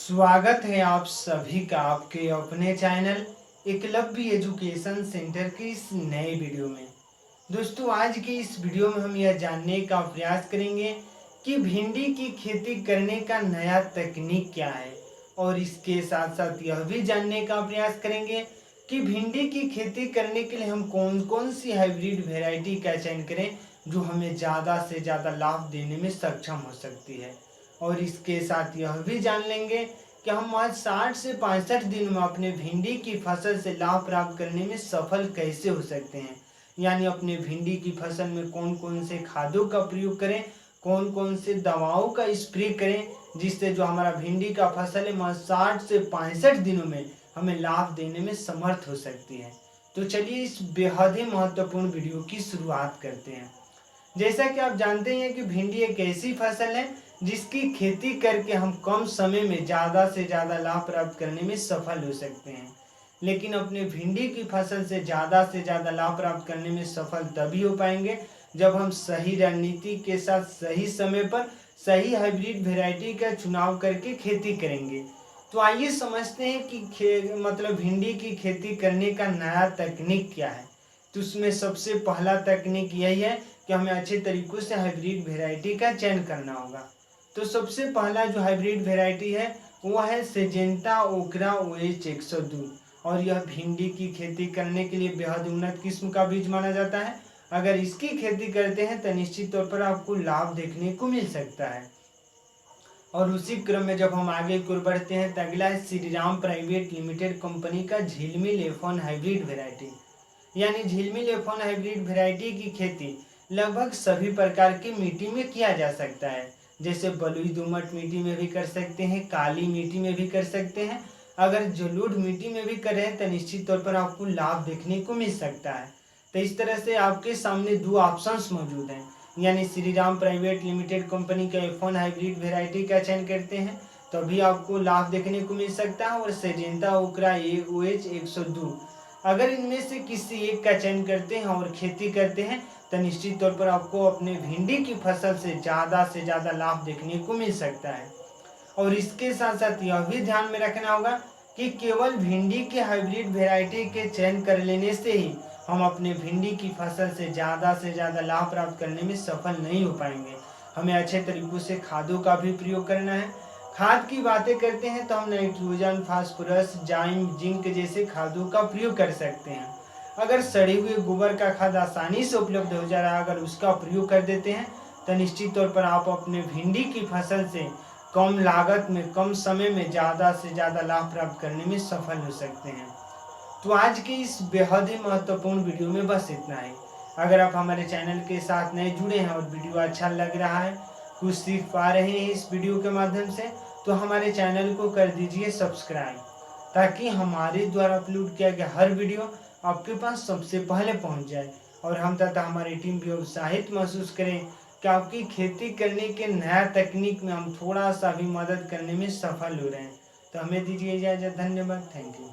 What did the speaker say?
स्वागत है आप सभी का आपके अपने चैनल एकलव्य एजुकेशन सेंटर की इस नए वीडियो में। दोस्तों, आज की इस वीडियो में हम यह जानने का प्रयास करेंगे कि भिंडी की खेती करने का नया तकनीक क्या है, और इसके साथ साथ यह भी जानने का प्रयास करेंगे कि भिंडी की खेती करने के लिए हम कौन कौन सी हाइब्रिड वैरायटी का चयन करें जो हमें ज़्यादा से ज़्यादा लाभ देने में सक्षम हो सकती है। और इसके साथ यह भी जान लेंगे कि हम आज 60 से 65 दिन में अपने भिंडी की फसल से लाभ प्राप्त करने में सफल कैसे हो सकते हैं। यानी अपने भिंडी की फसल में कौन कौन से खादों का प्रयोग करें, कौन कौन से दवाओं का स्प्रे करें, जिससे जो हमारा भिंडी का फसल है 60 से 65 दिनों में हमें लाभ देने में समर्थ हो सकती है। तो चलिए इस बेहद ही महत्वपूर्ण वीडियो की शुरुआत करते हैं। जैसा कि आप जानते हैं कि भिंडी एक ऐसी फसल है जिसकी खेती करके हम कम समय में ज़्यादा से ज़्यादा लाभ प्राप्त करने में सफल हो सकते हैं। लेकिन अपने भिंडी की फसल से ज़्यादा लाभ प्राप्त करने में सफल तभी हो पाएंगे जब हम सही रणनीति के साथ सही समय पर सही हाइब्रिड वैरायटी का चुनाव करके खेती करेंगे। तो आइए समझते हैं कि भिंडी की खेती करने का नया तकनीक क्या है। तो उसमें सबसे पहला तकनीक यही है कि हमें अच्छे तरीकों से हाइब्रिड वैरायटी का चयन करना होगा। तो सबसे पहला जो हाइब्रिड वैरायटी है वो है सिजेंटा ओकरा OH 102, और यह भिंडी की खेती करने के लिए बेहद उन्नत किस्म का बीज माना जाता है। अगर इसकी खेती करते हैं तो निश्चित तौर पर आपको लाभ देखने को मिल सकता है। और उसी क्रम में जब हम आगे की ओर बढ़ते हैं तो अगला है श्रीराम प्राइवेट लिमिटेड कंपनी का झिलमिल F1 हाइब्रिड वैरायटी। यानी झिलमिल F1 हाइब्रिड वैरायटी की खेती लगभग सभी प्रकार की मिट्टी में किया जा सकता है। जैसे बलुई दोमट मिट्टी में भी कर सकते हैं, काली मिट्टी में भी कर सकते हैं। अगर जलोढ़ मिट्टी में भी करें तो निश्चित तौर पर आपको लाभ देखने को मिल सकता है। तो इस तरह से आपके सामने दो ऑप्शंस मौजूद हैं। यानी श्रीराम प्राइवेट लिमिटेड कंपनी का F1 हाइब्रिड वैरायटी का चयन करते हैं तो भी आपको लाभ देखने को मिल सकता है, और सिजेंटा ओकरा OH 102 अगर इनमें से किसी एक का चयन करते हैं और खेती करते हैं तो निश्चित तौर पर आपको अपने भिंडी की फसल से ज़्यादा लाभ देखने को मिल सकता है। और इसके साथ साथ यह भी ध्यान में रखना होगा कि केवल भिंडी के हाइब्रिड वैरायटी के चयन कर लेने से ही हम अपने भिंडी की फसल से ज़्यादा लाभ प्राप्त करने में सफल नहीं हो पाएंगे। हमें अच्छे तरीकों से खादों का भी प्रयोग करना है। खाद की बातें करते हैं तो हम नाइट्रोजन, फास्फोरस, जाइम, जिंक जैसे खादों का प्रयोग कर सकते हैं। अगर सड़े हुए गोबर का खाद आसानी से उपलब्ध हो जा रहा है, अगर उसका प्रयोग कर देते हैं तो निश्चित तौर पर आप अपने भिंडी की फसल से कम लागत में कम समय में ज़्यादा से ज़्यादा लाभ प्राप्त करने में सफल हो सकते हैं। तो आज के इस बेहद ही महत्वपूर्ण वीडियो में बस इतना ही। अगर आप हमारे चैनल के साथ नए जुड़े हैं और वीडियो अच्छा लग रहा है, कुछ सीख पा रहे हैं इस वीडियो के माध्यम से, तो हमारे चैनल को कर दीजिए सब्सक्राइब, ताकि हमारे द्वारा अपलोड किया गया हर वीडियो आपके पास सबसे पहले पहुंच जाए और हम तथा हमारी टीम भी उत्साहित महसूस करें कि आपकी खेती करने के नया तकनीक में हम थोड़ा सा भी मदद करने में सफल हो रहे हैं। तो हमें दीजिए इजाज़त। धन्यवाद। Thank you.